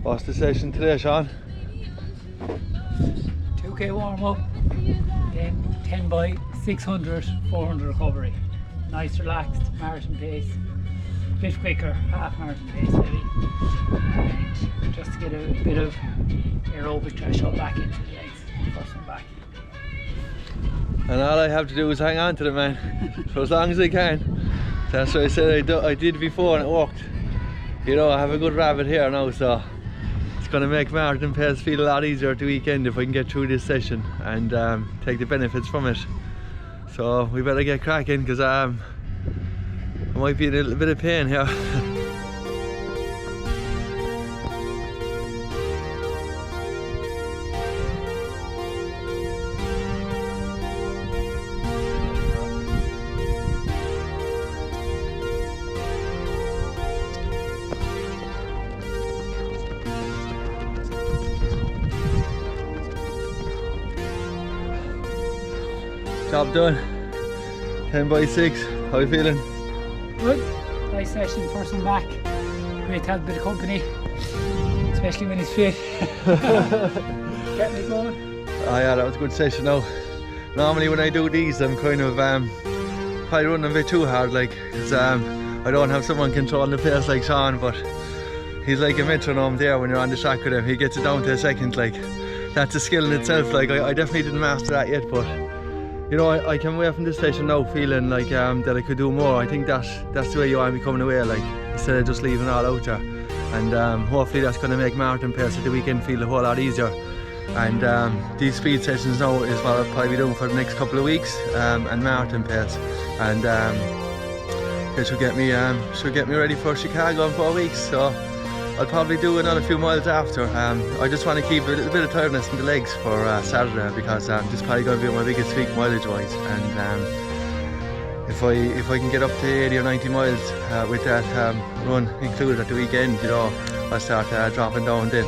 What's the session today, Sean? 2k warm up, then 10 by 600, 400 recovery. Nice relaxed marathon pace, bit quicker, half marathon pace maybe, and just to get a bit of aerobic threshold back into the legs, first one back. And all I have to do is hang on to the man for as long as I can. That's what I said I did before and it worked. You know, I have a good rabbit here now, so it's going to make marathon pace feel a lot easier at the weekend if I can get through this session and take the benefits from it. So we better get cracking because I might be in a little bit of pain here. Job done. 10 by 6. How are you feeling? Good. Nice session, first one back. Great to have a bit of company, especially when he's fit. Get me going. Oh yeah, that was a good session now. Normally when I do these I'm kind of probably running a bit too hard, like, because I don't have someone controlling the pace like Sean, but he's like a metronome there when you're on the track with him. He gets it down to a second, like, that's a skill in itself. Like I definitely didn't master that yet, but you know, I came away from this session now feeling like that I could do more. I think that's the way you want to be coming away, like, instead of just leaving it all out there. And hopefully that's going to make marathon pace at the weekend feel a whole lot easier. And these speed sessions now is what I'll probably be doing for the next couple of weeks, and marathon pace. And it should get me ready for Chicago in 4 weeks. So I'll probably do another few miles after. I just want to keep a little bit of tiredness in the legs for Saturday, because this is probably going to be my biggest week mileage wise. And if I can get up to 80 or 90 miles with that run included at the weekend, you know, I'll start dropping down then,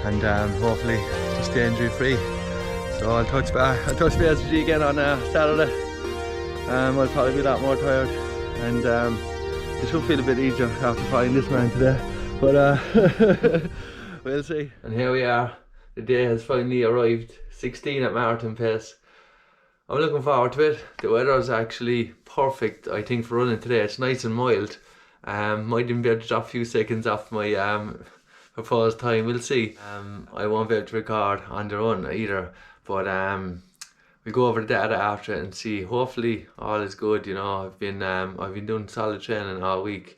and hopefully just stay injury free. So I'll touch base with you again on Saturday. I'll probably be a lot more tired, and it should feel a bit easier after flying this man today. But we'll see. And here we are. The day has finally arrived. 16 at marathon pace. I'm looking forward to it. The weather is actually perfect, I think, for running today. It's nice and mild. Might even be able to drop a few seconds off my proposed time. We'll see. I won't be able to record on the run either, but we'll go over the data after it and see. Hopefully all is good. You know, I've been doing solid training all week.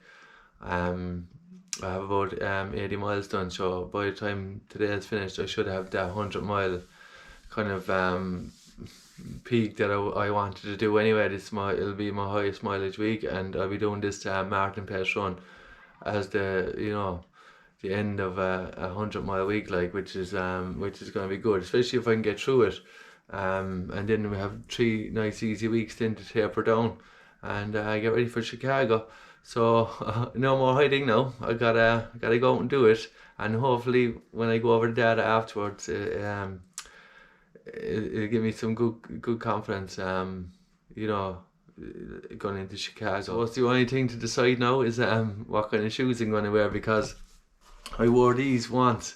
I have about 80 miles done, so by the time today is finished I should have that 100 mile kind of peak that I wanted to do anyway. It'll be my highest mileage week, and I'll be doing this marathon pace run as the, you know, the end of a 100 mile week, like, which is going to be good, especially if I can get through it. And then we have 3 nice easy weeks then to taper down and get ready for Chicago. So no more hiding now. I gotta go out and do it, and hopefully when I go over the data afterwards, it'll give me some good confidence. You know, going into Chicago. So what's the only thing to decide now is what kind of shoes I'm going to wear, because I wore these once,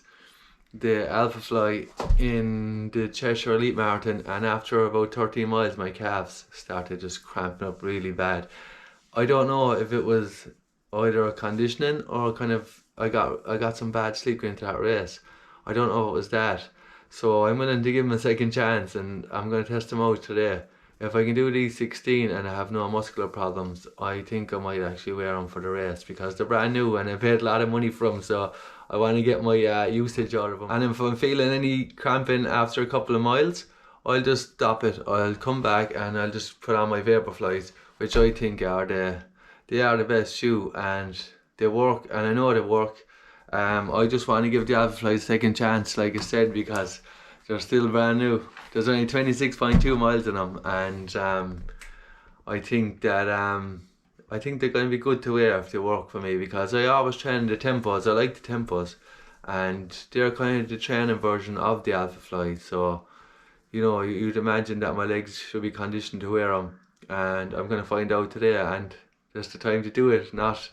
the Alphafly, in the Cheshire Elite Marathon, and after about 13 miles my calves started just cramping up really bad. I don't know if it was either a conditioning or kind of I got some bad sleep going into that race. I don't know if it was that. So I'm willing to give him a second chance, and I'm going to test him out today. If I can do these 16 and I have no muscular problems, I think I might actually wear them for the race, because they're brand new and I paid a lot of money for them, so I want to get my usage out of them. And if I'm feeling any cramping after a couple of miles, I'll just stop it. I'll come back and I'll just put on my Vaporflies, which I think are the best shoe, and they work, and I know they work. I just want to give the Alphafly a second chance, like I said, because they're still brand new. There's only 26.2 miles in them, and I think that they're going to be good to wear if they work for me, because I always train the tempos. I like the tempos, and they're kind of the training version of the Alphafly. So, you know, you'd imagine that my legs should be conditioned to wear them, and I'm going to find out today, and there's the time to do it, not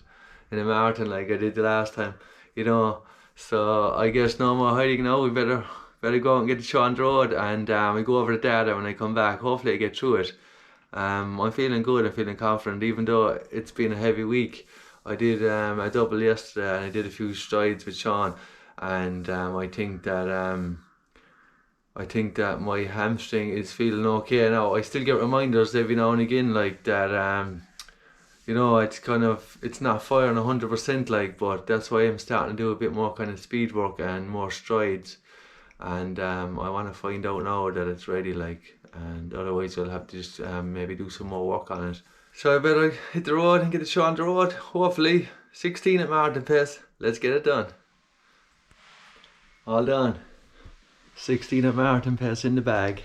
in a marathon like I did the last time, you know. So I guess no more hiding now. We better go and get the show on the road, and we go over the data when I come back. Hopefully I get through it. I'm feeling good, I'm feeling confident, even though it's been a heavy week. I did a double yesterday, and I did a few strides with Sean, and I think that my hamstring is feeling okay now. I still get reminders every now and again, like that. You know, it's not firing 100%, like, but that's why I'm starting to do a bit more kind of speed work and more strides. And I want to find out now that it's ready, like, and otherwise I'll have to just maybe do some more work on it. So I better hit the road and get the show on the road. Hopefully 16 at Martin pace. Let's get it done. All done. 16 at Martin pace in the bag.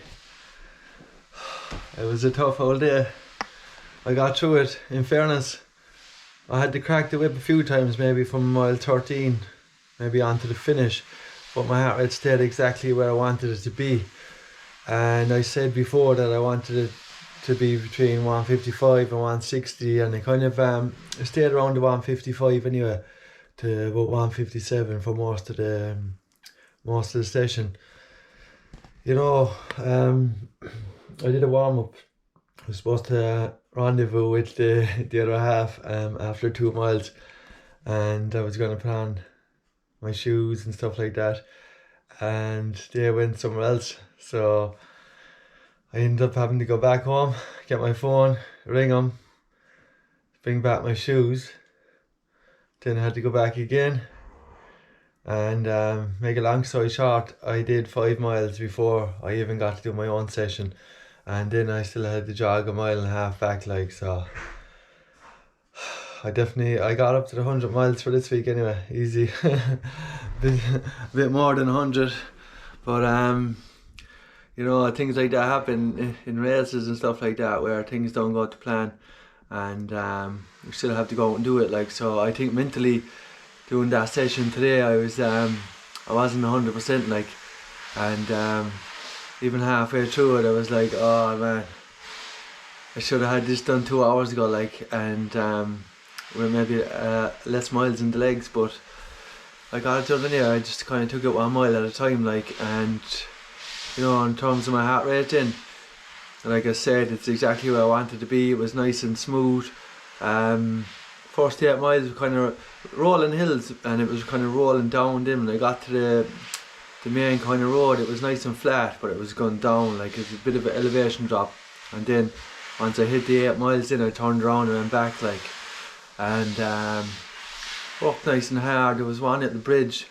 It was a tough old day. I got through it. In fairness, I had to crack the whip a few times, maybe from mile 13 maybe on to the finish, but my heart rate stayed exactly where I wanted it to be. And I said before that I wanted it to be between 155 and 160, and it kind of stayed around the 155 anyway, to about 157 for most of the session. You know, I did a warm-up. I was supposed to rendezvous with the other half after 2 miles, and I was going to put on my shoes and stuff like that, and they went somewhere else. So I ended up having to go back home, get my phone, ring them, bring back my shoes. Then I had to go back again, and make a long story short, I did 5 miles before I even got to do my own session, and then I still had to jog 1.5 miles back, like, so I got up to the 100 miles for this week anyway, easy. a bit more than 100, but you know, things like that happen in races and stuff like that, where things don't go to plan, and you still have to go out and do it, like. So I think mentally doing that session today, I wasn't 100%, like, and even halfway through it I was like, oh man, I should have had this done 2 hours ago, like, and with maybe less miles in the legs, but I got it done anyway. I just kind of took it 1 mile at a time, like, and you know, in terms of my heart rate then, like I said, it's exactly where I wanted to be. It was nice and smooth. First 8 miles were kind of rolling hills, and it was kind of rolling down them. When I got to the main kind of road, it was nice and flat, but it was going down, like, it's a bit of an elevation drop. And then once I hit the 8 miles in, I turned around and went back, like, and worked nice and hard. There was one at the bridge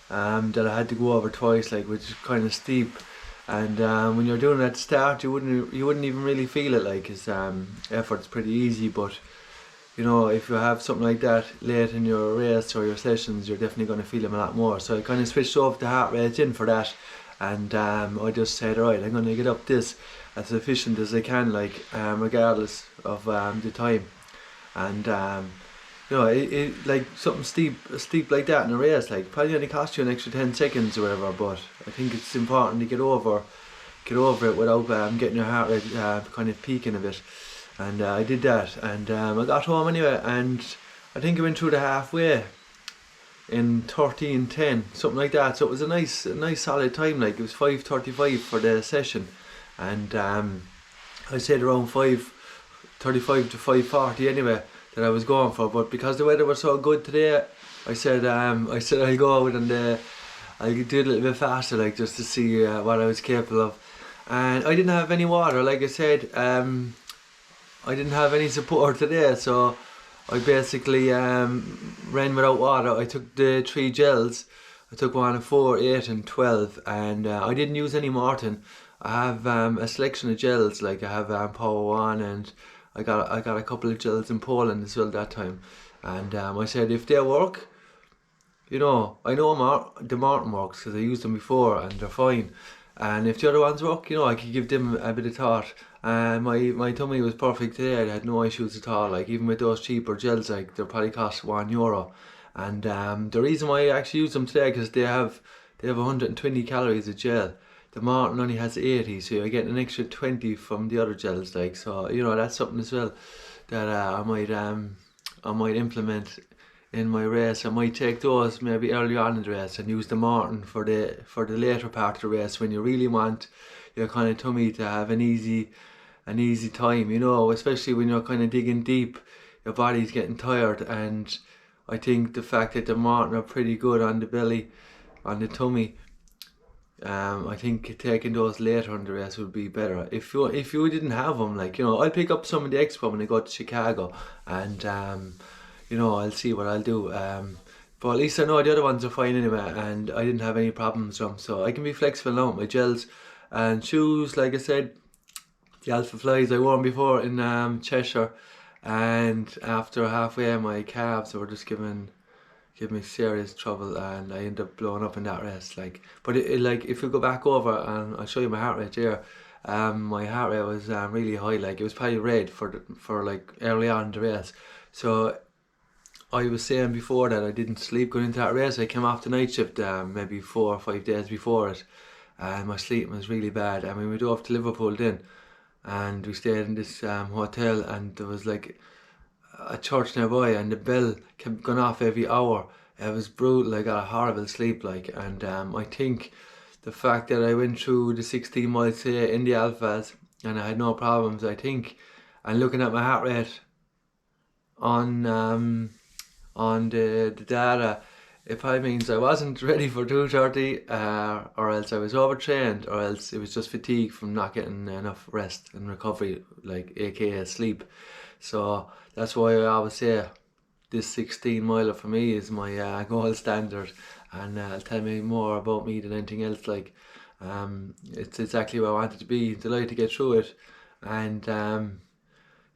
that I had to go over twice, like, which is kind of steep. And when you're doing it at the start, you wouldn't even really feel it, like, cause effort's pretty easy. But you know, if you have something like that late in your race or your sessions, you're definitely going to feel them a lot more. So I kind of switched off the heart rate in for that, and I just said, right, I'm going to get up this as efficient as I can, like, regardless of the time. And you know, it like something steep like that in a race, like, probably only cost you an extra 10 seconds or whatever, but I think it's important to get over it without getting your heart rate kind of peaking a bit. And I did that, and I got home anyway, and I think I went through the halfway in 13:10, something like that. So it was a nice solid time, like, it was 5:35 for the session, and I said around 5:35 to 5:40 anyway that I was going for. But because the weather was so good today, I said I'll go out and I'll do it a little bit faster, like, just to see what I was capable of. And I didn't have any water, like I said. I didn't have any support today, so I basically ran without water. I took the 3 gels. I took one at 4, 8 and 12, and I didn't use any Martin. I have a selection of gels, like I have Power One, and I got a couple of gels in Poland as well that time. And I said, if they work, you know, I know the Martin works because I used them before and they're fine. And if the other ones work, you know, I could give them a bit of thought. And my tummy was perfect today. I had no issues at all. Like, even with those cheaper gels, like, they probably cost €1. And the reason why I actually use them today, because they have 120 calories a gel. The Martin only has 80, so you're getting an extra 20 from the other gels, like. So, you know, that's something as well that I might implement in my race, I might take those maybe early on in the race and use the Martin for the later part of the race when you really want your kind of tummy to have an easy time, you know, especially when you're kind of digging deep, your body's getting tired. And I think the fact that the Martin are pretty good on the belly, on the tummy, I think taking those later in the race would be better. If you didn't have them, like, you know, I'll pick up some of the expo when I go to Chicago, and you know, I'll see what I'll do. But at least I know the other ones are fine anyway, and I didn't have any problems with them, so I can be flexible now with my gels and shoes. Like I said, the Alphaflys, I wore them before in Cheshire, and after halfway my calves were just giving me serious trouble, and I ended up blowing up in that race. Like, but like, if we go back over, and I'll show you my heart rate here. My heart rate was really high. Like, it was probably red for like early on in the race. So I was saying before that I didn't sleep going into that race. I came off the night shift maybe 4 or 5 days before it, and my sleep was really bad. I mean, we drove to Liverpool then, and we stayed in this hotel, and there was like a church nearby, and the bell kept going off every hour. It was brutal. I got a horrible sleep, like, and I think the fact that I went through the 16 miles here in the Alphas and I had no problems, I think, and looking at my heart rate on the data, it probably means I wasn't ready for 2:30, or else I was overtrained, or else it was just fatigue from not getting enough rest and recovery, like aka sleep. So that's why I always say this 16 miler for me is my gold standard, and it'll tell me more about me than anything else. Like, it's exactly where I wanted to be. Delighted to get through it, and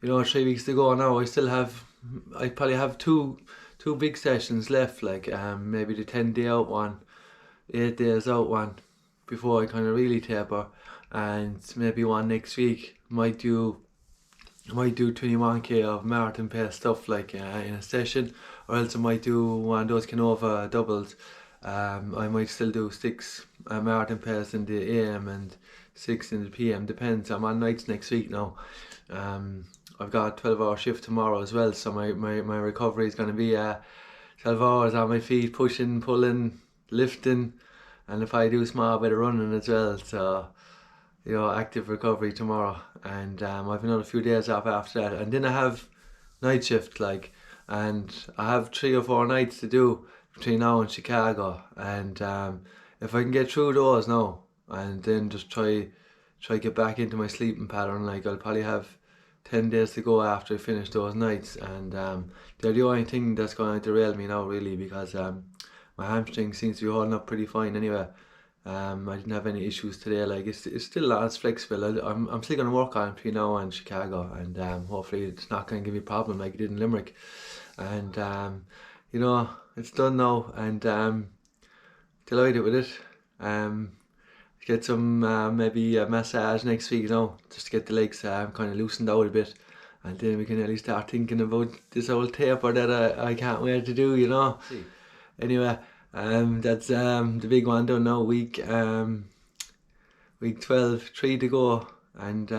you know, 3 weeks to go now. I probably have two big sessions left, like maybe the 10-day out one, 8 days out one, before I kind of really taper, and maybe one next week. Might do 21k of marathon pace stuff, like in a session, or else I might do one of those Canova doubles. I might still do 6 marathon pace in the AM and 6 in the PM, depends. I'm on nights next week now. I've got a 12-hour shift tomorrow as well, so my recovery is going to be 12 hours on my feet, pushing, pulling, lifting, and if I do a small bit of running as well. So, you know, active recovery tomorrow, and I've another few days off after that, and then I have night shift, like, and I have 3 or 4 nights to do between now and Chicago, and if I can get through those now, and then just try get back into my sleeping pattern, like, I'll probably have 10 days to go after I finish those nights, and they're the only thing that's going to derail me now, really, because my hamstring seems to be holding up pretty fine anyway. I didn't have any issues today. Like, it's still not as flexible. I'm still going to work on it between now and Chicago, and hopefully it's not going to give me a problem like it did in Limerick. And you know, it's done now, and delighted with it. Get some maybe a massage next week, you know, just to get the legs kind of loosened out a bit, and then we can at least start thinking about this old taper that I can't wait to do, you know. Anyway, that's the big one done now. Week 12, 3 to go, and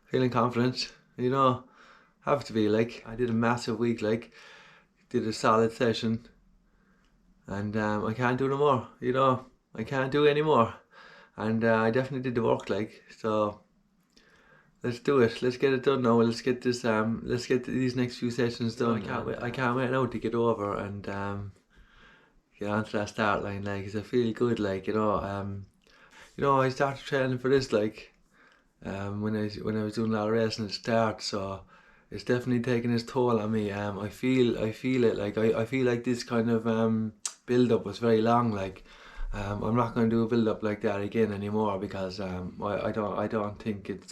feeling confident, you know. Have to be, like, I did a massive week, like, did a solid session, and I can't do no more, you know. I can't do any more, and I definitely did the work, like, so let's do it. Let's get it done now. Let's get this. Let's get these next few sessions done. I can't wait now to get over and get onto that start line, like, 'cause I feel good, like, you know. You know, I started training for this, like, when I was doing a lot of racing at the start, so it's definitely taking its toll on me. I feel it, like, I feel like this kind of build up was very long, like. I'm not going to do a build up like that again anymore, because I don't think it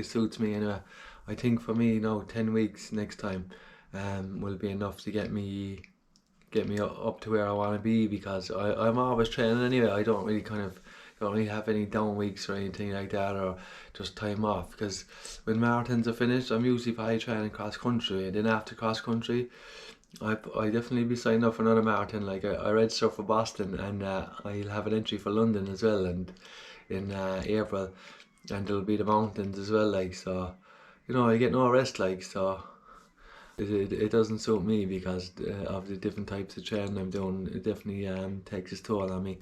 suits me anyway. I think for me, you know, 10 weeks next time will be enough to get me up to where I want to be, because I'm always training anyway. I don't really have any down weeks or anything like that, or just time off, because when marathons are finished, I'm usually probably training cross country, and then after cross country I definitely be signed up for another marathon. Like, I register for Boston, and I'll have an entry for London as well, and in April, and there'll be the mountains as well, like, so, you know, I get no rest, like, so it doesn't suit me because of the different types of training I'm doing. It definitely takes its toll on me,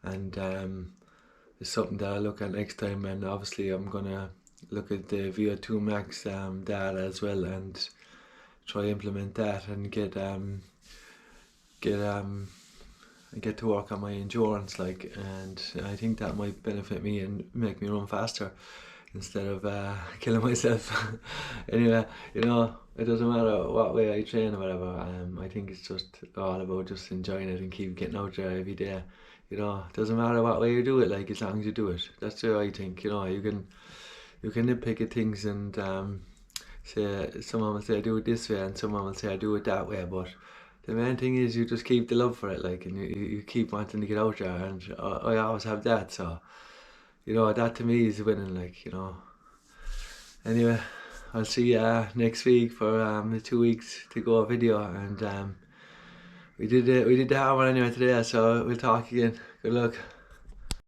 and it's something that I look at next time. And obviously I'm gonna look at the VO2 max data as well and try implement that and get to work on my endurance, like, and I think that might benefit me and make me run faster instead of killing myself. Anyway, you know, it doesn't matter what way I train or whatever. I think it's just all about just enjoying it and keep getting out there every day. You know, it doesn't matter what way you do it, like, as long as you do it. That's the way I think. You know, you can nitpick at things and say, someone will say I do it this way and someone will say I do it that way, but the main thing is you just keep the love for it, like, and you keep wanting to get out there, and I always have that, so, you know, that to me is winning, like, you know. Anyway, I'll see you next week for the 2 weeks to go video, and we did the hard one anyway today, so we'll talk again. Good luck.